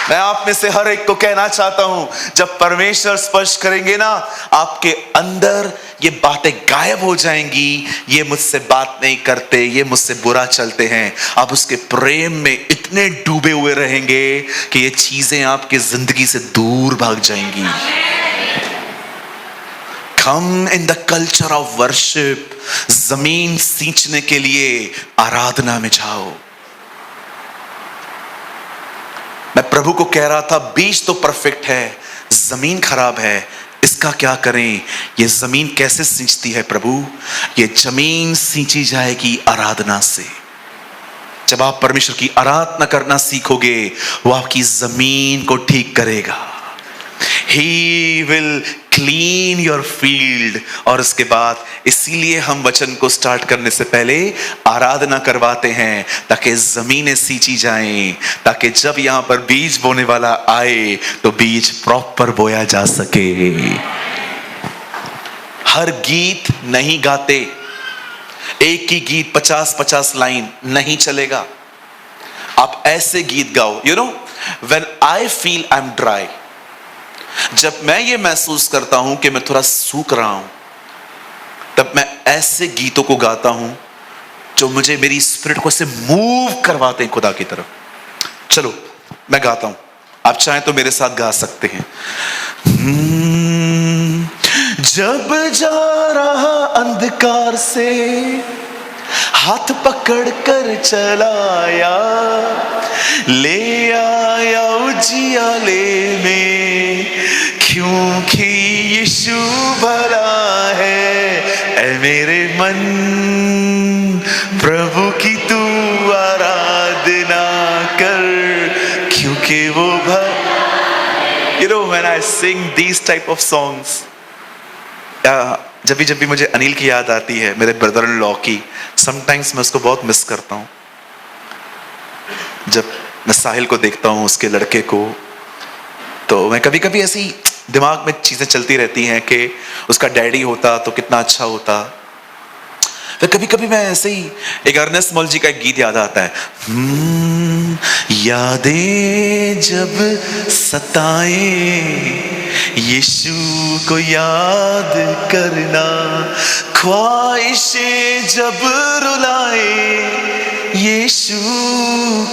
S1: मैं आप में से हर एक को कहना चाहता हूं, जब परमेश्वर स्पर्श करेंगे ना आपके अंदर ये बातें गायब हो जाएंगी। ये मुझसे बात नहीं करते, ये मुझसे बुरा चलते हैं, आप उसके प्रेम में इतने डूबे हुए रहेंगे कि ये चीजें आपकी जिंदगी से दूर भाग जाएंगी। Come in the culture of worship। जमीन सींचने के लिए आराधना में जाओ। मैं प्रभु को कह रहा था बीज तो परफेक्ट है, जमीन खराब है, इसका क्या करें? ये जमीन कैसे सींचती है प्रभु? ये जमीन सींची जाएगी आराधना से। जब आप परमेश्वर की आराधना करना सीखोगे, वो आपकी जमीन को ठीक करेगा। He will clean your field। और उसके बाद इसीलिए हम वचन को स्टार्ट करने से पहले आराधना करवाते हैं, ताकि जमीनें सींची जाएं, ताकि जब यहां पर बीज बोने वाला आए तो बीज प्रॉपर बोया जा सके। हर गीत नहीं गाते, एक ही गीत 50-50 लाइन नहीं चलेगा। आप ऐसे गीत गाओ, you know, when I feel I am dry, जब मैं ये महसूस करता हूं कि मैं थोड़ा सूख रहा हूं, तब मैं ऐसे गीतों को गाता हूं जो मुझे मेरी स्पिरिट को से मूव करवाते हैं खुदा की तरफ। चलो मैं गाता हूं, आप चाहें तो मेरे साथ गा सकते हैं। जब जा रहा अंधकार से हाथ पकड़ कर चलाया, ले आया उजियाले में, क्योंकि यीशु भला है। ऐ मेरे मन प्रभु की तू आराधना कर, क्योंकि वो You know, when I sing these type of songs, जब भी मुझे अनिल की याद आती है, मेरे ब्रदर इन लॉ की, समटाइम्स मैं उसको बहुत मिस करता हूँ। जब मैं साहिल को देखता हूँ, उसके लड़के को, तो मैं कभी कभी ऐसी दिमाग में चीजें चलती रहती हैं कि उसका डैडी होता तो कितना अच्छा होता। फिर कभी कभी मैं ऐसे ही, एक अर्नेस्ट मॉल जी का एक गीत याद आता है, यादें जब सताए यीशु को याद करना, ख्वाहिशें जब रुलाए यीशु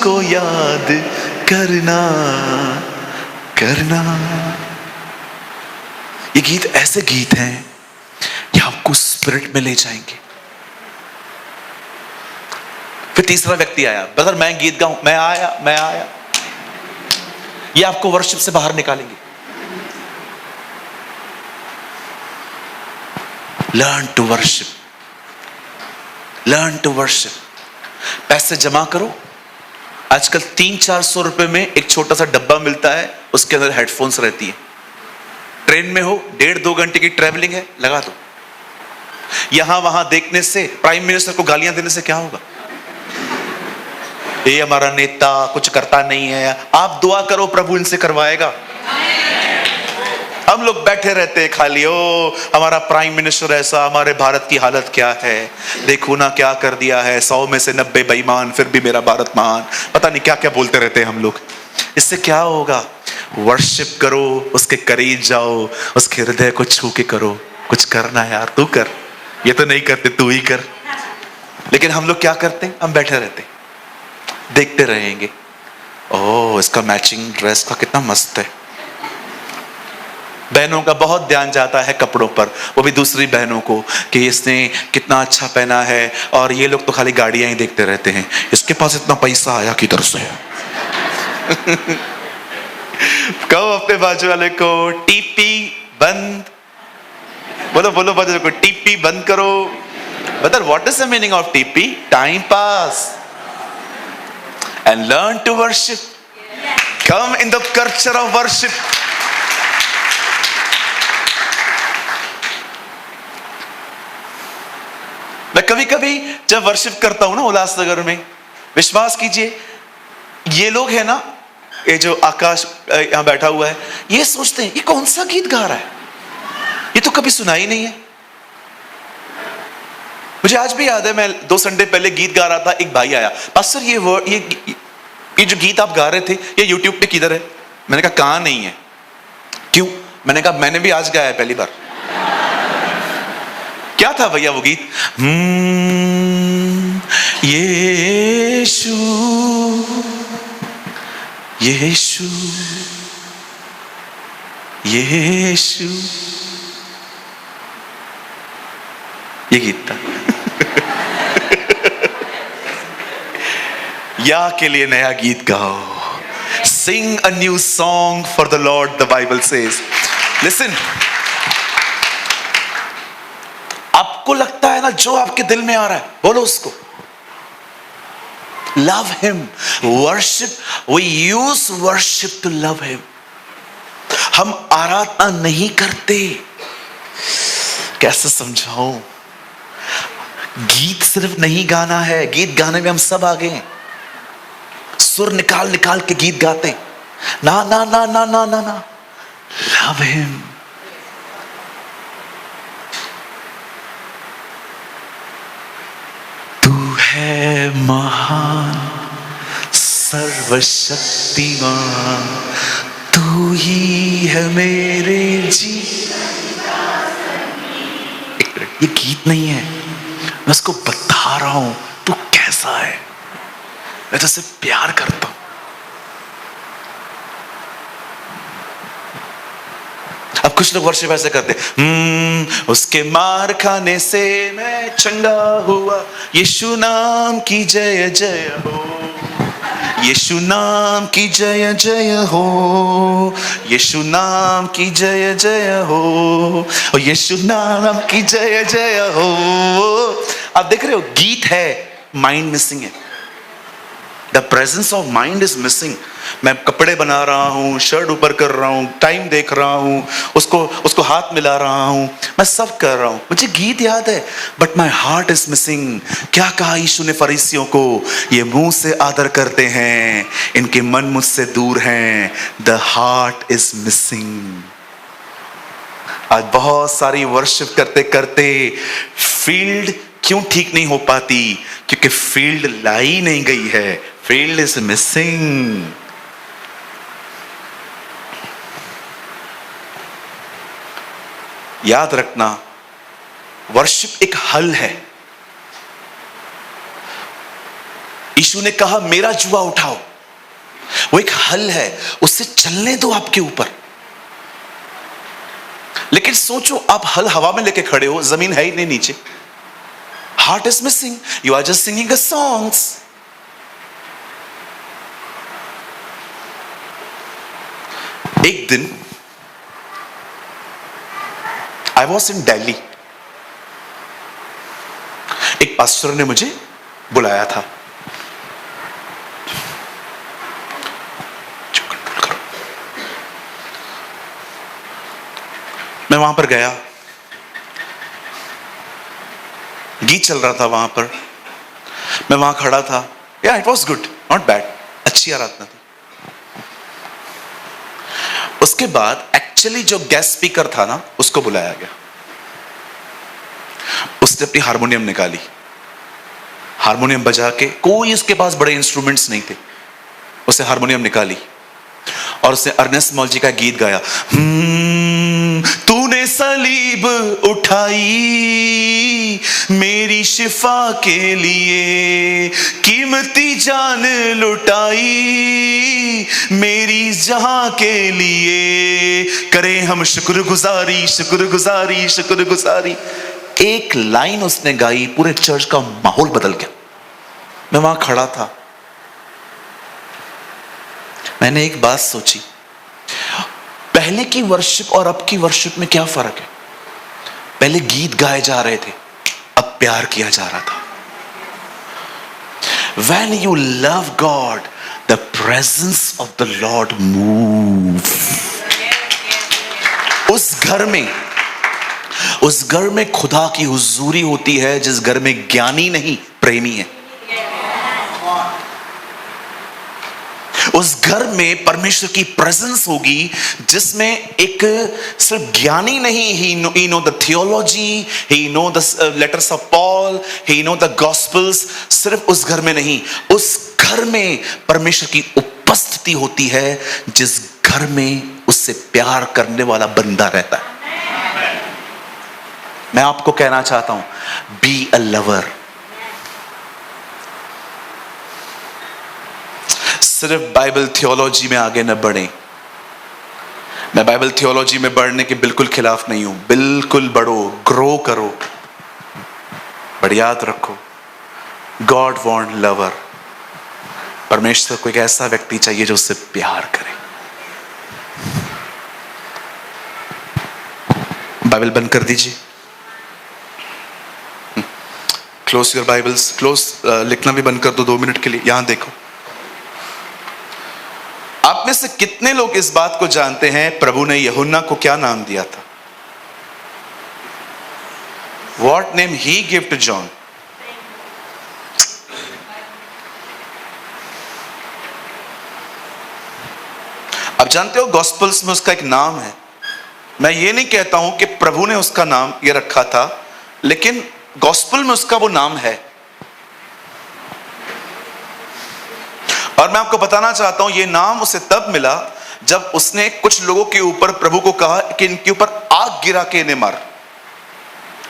S1: को याद करना। ये गीत ऐसे गीत हैं, ये आपको स्पिरिट में ले जाएंगे। फिर तीसरा व्यक्ति आया, ब्रदर मैं गीत गाऊं, मैं आया, ये आपको वर्शिप से बाहर निकालेंगे। Learn to worship. पैसे जमा करो। आजकल 300-400 रुपए में एक छोटा सा डब्बा मिलता है, उसके अंदर हेडफोन्स रहती है। ट्रेन में हो, 1.5-2 घंटे की ट्रेवलिंग है, लगा दो। यहां वहां देखने से, प्राइम मिनिस्टर को गालियां देने से क्या होगा? ये हमारा नेता कुछ करता नहीं है। आप दुआ करो, प्रभु इनसे करवाएगा। हम लोग बैठे रहते हैं खाली, ओ हमारा प्राइम मिनिस्टर ऐसा, हमारे भारत की हालत क्या है, देखो ना क्या कर दिया है, 100 में से 90 बेईमान, फिर भी मेरा भारत महान, पता नहीं क्या क्या बोलते रहते हैं हम लोग। इससे क्या होगा? वर्शिप करो, उसके करीब जाओ, उसके हृदय को छू के करो। कुछ करना है यार, तू कर, ये तो नहीं करते, तू ही कर। लेकिन हम लोग क्या करते हैं? हम बैठे रहते, देखते रहेंगे। ओह इसका मैचिंग ड्रेस का कितना मस्त है। बहनों का बहुत ध्यान जाता है कपड़ों पर, वो भी दूसरी बहनों को, कि इसने कितना अच्छा पहना है, और ये लोग तो खाली गाड़ियां ही देखते रहते हैं, इसके पास इतना पैसा आया किधर से। कहो अपने बाजू वाले को, टीपी बंद, बोलो बाजू को, टीपी बंद करो। Brother what is the meaning of TP? Time pass. And learn to worship. Come in the culture of worship. मैं कभी कभी जब वर्शिप करता हूं ना उल्लासनगर में, विश्वास कीजिए ये लोग हैं ना, ये जो आकाश यहां बैठा हुआ है, ये सोचते हैं ये कौन सा गीत गा रहा है, ये तो कभी सुना ही नहीं है। मुझे आज भी याद है, मैं 2 संडे पहले गीत गा रहा था, एक भाई आया, पास्टर ये जो गीत आप गा रहे थे ये यूट्यूब पे किधर है? मैंने कहा कहां नहीं है। क्यों? मैंने कहा मैंने भी आज गाया है पहली बार। क्या था भैया वो गीत? यीशु यीशु यीशु, ये गीत था। या के लिए नया गीत गाओ। Sing a new song for the Lord, the Bible says. Listen. आपको लगता है ना जो आपके दिल में आ रहा है, बोलो उसको। Love him. Worship. We use worship to love him. हम आराधना नहीं करते। कैसे समझाऊं? गीत सिर्फ नहीं गाना है, गीत गाने में हम सब आगे हैं। सुर निकाल निकाल के गीत गाते, ना ना ना ना ना ना ना। Love him. तू है महान सर्वशक्तिमान तू ही है मेरे जी। एक मिनट, ये गीत नहीं है, मैं उसको बता रहा हूं तू कैसा है, मैं तुझसे प्यार करता हूं। अब कुछ लोग वर्शिप ऐसे करते, उसके मार खाने से मैं चंगा हुआ, यीशु नाम की जय जय हो, यीशु नाम की जय जय हो, यीशु नाम की जय जय हो, यीशु नाम की जय जय हो। आप देख रहे हो, गीत है, माइंड मिसिंग है। The presence of mind is missing. मैं कपड़े बना रहा हूँ, शर्ट ऊपर कर रहा हूँ, टाइम देख रहा हूँ, उसको हाथ मिला रहा हूँ, मैं सब कर रहा हूँ, मुझे गीत याद है, but my heart is missing. क्या कहा यीशु ने फरीसियों को? ये मुंह से आदर करते हैं, इनके मन मुझसे दूर हैं। The heart is missing. आज बहुत सारी वर्शिप करते करते फील्ड क्यों ठीक नहीं हो पाती? क्योंकि फील्ड लाई नहीं गई है। Field is missing. याद रखना, वर्शिप एक हल है। यीशु ने कहा मेरा जुआ उठाओ, वो एक हल है, उससे चलने दो आपके ऊपर। लेकिन सोचो, आप हल हवा में लेके खड़े हो, जमीन है ही नहीं नीचे। Heart is missing. You are just singing the songs. एक दिन I was in Delhi. एक पास्टर ने मुझे बुलाया था। मैं वहां पर गया, गीत चल रहा था वहां पर, मैं वहां खड़ा था। या it was good, not bad, अच्छी आराधना थी। उसके बाद एक्चुअली जो गेस्ट स्पीकर था ना, उसको बुलाया गया। उसने अपनी हारमोनियम निकाली, हारमोनियम बजा के, कोई उसके पास बड़े इंस्ट्रूमेंट्स नहीं थे, उसने हारमोनियम निकाली और उसने अर्नेस्ट मौल जी का गीत गाया। तूने सलीब उठाई मेरी शिफा के लिए, कीमती जान लुटाई मेरी जहां के लिए, करें हम शुक्रगुजारी शुक्रगुजारी शुक्रगुजारी। एक लाइन उसने गाई, पूरे चर्च का माहौल बदल गया। मैं वहां खड़ा था, मैंने एक बात सोची, पहले की वर्शिप और अब की वर्शिप में क्या फर्क है? पहले गीत गाए जा रहे थे, अब प्यार किया जा रहा था। When you love God, the presence of the Lord move. उस घर में खुदा की हुजूरी होती है, जिस घर में ज्ञानी नहीं प्रेमी है। उस घर में परमेश्वर की प्रेजेंस होगी, जिसमें एक सिर्फ ज्ञानी नहीं, he know the theology, he know the letters of Paul, he know the gospels। सिर्फ उस घर में नहीं, उस घर में परमेश्वर की उपस्थिति होती है, जिस घर में उससे प्यार करने वाला बंदा रहता है। मैं आपको कहना चाहता हूं, बी अ लवर। सिर्फ बाइबल थियोलॉजी में आगे न बढ़े। मैं बाइबल थियोलॉजी में बढ़ने के बिल्कुल खिलाफ नहीं हूं, बिल्कुल बढ़ो, ग्रो करो, बट याद रखो, गॉड वांट लवर। परमेश्वर को एक ऐसा व्यक्ति चाहिए जो उससे प्यार करे। बाइबल बंद कर दीजिए, क्लोज योर बाइबल्स, क्लोज, लिखना भी बंद कर दो 2 मिनट के लिए। यहां देखो, आप में से कितने लोग इस बात को जानते हैं प्रभु ने यूहन्ना को क्या नाम दिया था? What name he gave to John? आप जानते हो गॉस्पल्स में उसका एक नाम है। मैं ये नहीं कहता हूं कि प्रभु ने उसका नाम ये रखा था, लेकिन गॉस्पल में उसका वो नाम है। और मैं आपको बताना चाहता हूं, यह नाम उसे तब मिला जब उसने कुछ लोगों के ऊपर प्रभु को कहा कि इनके ऊपर आग गिरा के इन्हें मार।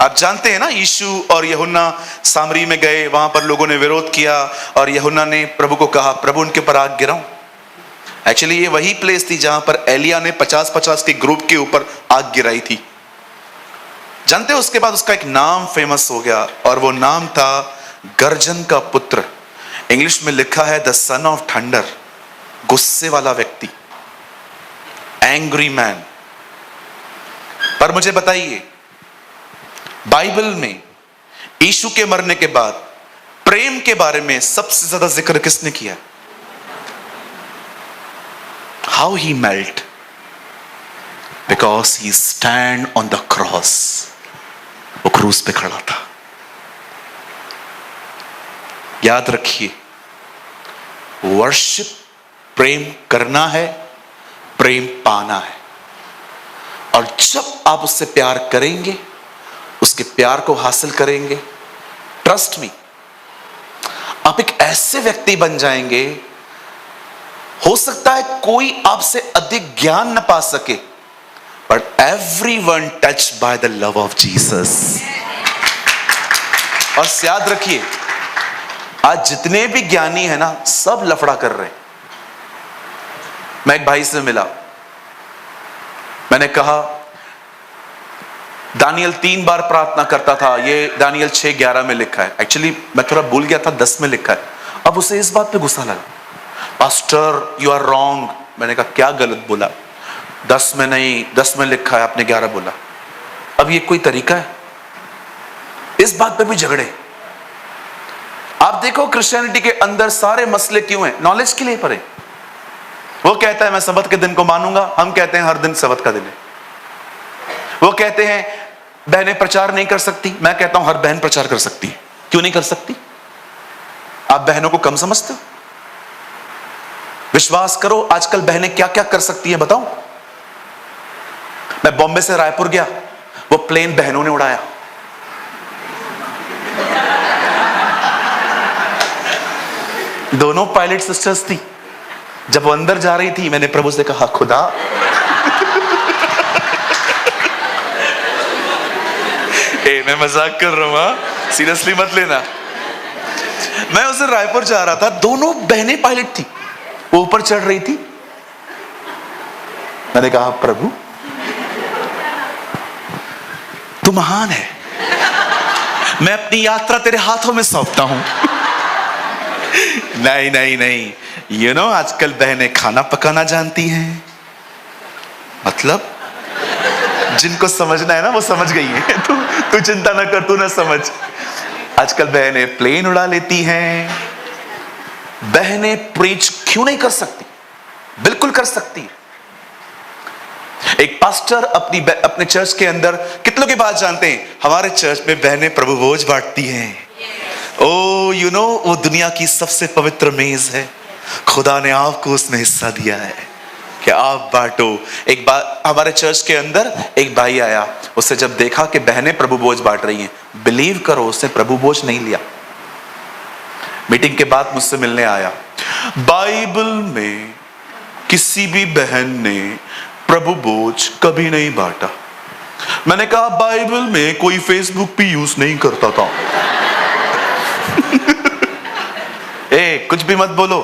S1: आप जानते हैं ना, यीशु और यूहन्ना सामरी में गए, वहां पर लोगों ने विरोध किया और यूहन्ना ने प्रभु को कहा, प्रभु उनके ऊपर आग गिराऊं। एक्चुअली ये वही प्लेस थी जहां पर एलिया ने 50-50 के ग्रुप के ऊपर आग गिराई थी। जानते हो, उसके बाद उसका एक नाम फेमस हो गया और वो नाम था गर्जन का पुत्र। इंग्लिश में लिखा है द सन ऑफ थंडर, गुस्से वाला व्यक्ति, एंग्री मैन। पर मुझे बताइए, बाइबल में यीशु के मरने के बाद प्रेम के बारे में सबसे ज्यादा जिक्र किसने किया? How he melt because he stand on the cross. वो क्रूस पे खड़ा था। याद रखिए, वर्शिप प्रेम करना है, प्रेम पाना है। और जब आप उससे प्यार करेंगे, उसके प्यार को हासिल करेंगे, ट्रस्ट मी, आप एक ऐसे व्यक्ति बन जाएंगे, हो सकता है कोई आपसे अधिक ज्ञान न पा सके, but everyone touched by the love of Jesus. और याद रखिए, आज जितने भी ज्ञानी है ना, सब लफड़ा कर रहे हैं। मैं एक भाई से मिला, मैंने कहा दानियल 3 बार प्रार्थना करता था, ये दानियल 6:11 में लिखा है। एक्चुअली मैं थोड़ा भूल गया था, 10 में लिखा है। अब उसे इस बात पे गुस्सा लगा, पास्टर यू आर रॉन्ग। मैंने कहा क्या गलत बोला? 10 में नहीं, 10 में लिखा है, आपने 11 बोला। अब ये कोई तरीका है? इस बात पे भी झगड़े। आप देखो, क्रिश्चियनिटी के अंदर सारे मसले क्यों हैं? नॉलेज के लिए पड़े। वो कहता है मैं सबत के दिन को मानूंगा, हम कहते हैं हर दिन सबत का दिन है। वो कहते हैं बहनें प्रचार नहीं कर सकती, मैं कहता हूं हर बहन प्रचार कर सकती है। क्यों नहीं कर सकती? आप बहनों को कम समझते हो? विश्वास करो, आजकल बहनें क्या क्या कर सकती हैं बताऊं? मैं बॉम्बे से रायपुर गया, वो प्लेन बहनों ने उड़ाया। दोनों पायलट सिस्टर्स थी। जब वो अंदर जा रही थी, मैंने प्रभु से कहा, खुदा मैं मजाक कर रहा हूं, सीरियसली मत लेना। मैं उसे रायपुर जा रहा था, दोनों बहनें पायलट थी, वो ऊपर चढ़ रही थी। मैंने कहा प्रभु तू महान है, मैं अपनी यात्रा तेरे हाथों में सौंपता हूं। नहीं नहीं नहीं, यू नो आजकल बहनें खाना पकाना जानती हैं। मतलब जिनको समझना है ना, वो समझ गई है। तू चिंता ना कर, तू ना समझ। आजकल बहनें प्लेन उड़ा लेती हैं। बहनें प्रीच क्यों नहीं कर सकती? बिल्कुल कर सकती। एक पास्टर अपने चर्च के अंदर, कितनों की बात जानते हैं, हमारे चर्च में बहनें प्रभु भोज बांटती हैं। ओ यू नो, वो दुनिया की सबसे पवित्र मेज है, खुदा ने आपको उसमें हिस्सा दिया है कि आप बांटो। एक बार हमारे चर्च के अंदर एक भाई आया, उससे जब देखा कि बहनें प्रभु भोज बांट रही हैं, बिलीव करो उसने प्रभु भोज नहीं लिया। मीटिंग के बाद मुझसे मिलने आया, बाइबल में किसी भी बहन ने प्रभु भोज कभी नहीं बांटा। मैंने कहा बाइबल में कोई फेसबुक भी यूज नहीं करता था। कुछ भी मत बोलो।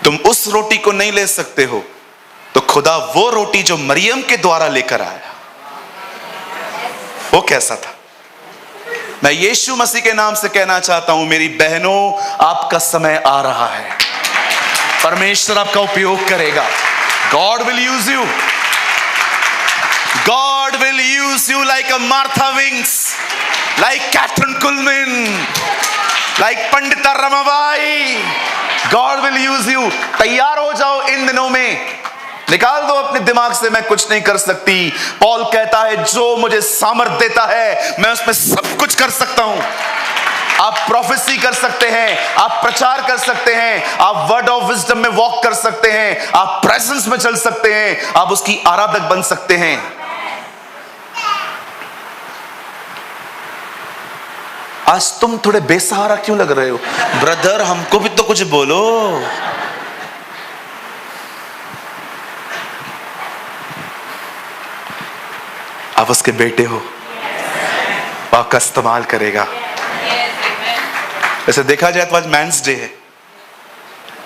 S1: तुम उस रोटी को नहीं ले सकते हो, तो खुदा वो रोटी जो मरियम के द्वारा लेकर आया, वो कैसा था? मैं यीशु मसीह के नाम से कहना चाहता हूं, मेरी बहनों, आपका समय आ रहा है। परमेश्वर आपका उपयोग करेगा। God will use you. God will use you like a Martha Wings, like Catherine Kuhlman, like Pandita Ramabai. God will use you. तैयार हो जाओ इन दिनों में। निकाल दो अपने दिमाग से मैं कुछ नहीं कर सकती। पॉल कहता है जो मुझे सामर्थ देता है, मैं उसमें सब कुछ कर सकता हूं। आप प्रोफेसी कर सकते हैं, आप प्रचार कर सकते हैं, आप वर्ड ऑफ विजडम में वॉक कर सकते हैं, आप प्रेजेंस में चल सकते हैं, आप उसकी आराधक बन सकते हैं। आज तुम थोड़े बेसहारा क्यों लग रहे हो? ब्रदर हमको भी तो कुछ बोलो। आप उसके बेटे हो, आपका इस्तेमाल करेगा। वैसे देखा जाए तो आज मैंस डे है।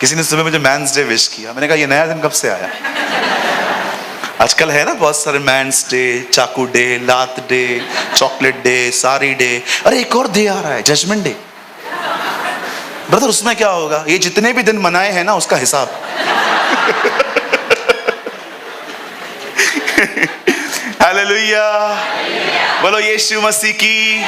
S1: किसी ने सुबह मुझे मैंस डे विश किया, मैंने कहा ये नया दिन कब से आया? आजकल है ना बहुत सारे मैंस डे, चाकू डे, लात डे, चॉकलेट डे, सारी डे। अरे एक और डे आ रहा है, जजमेंट डे। ब्रदर उसमें क्या होगा? ये जितने भी दिन मनाए हैं ना उसका हिसाब। हालेलुया, बोलो यीशु मसीह की।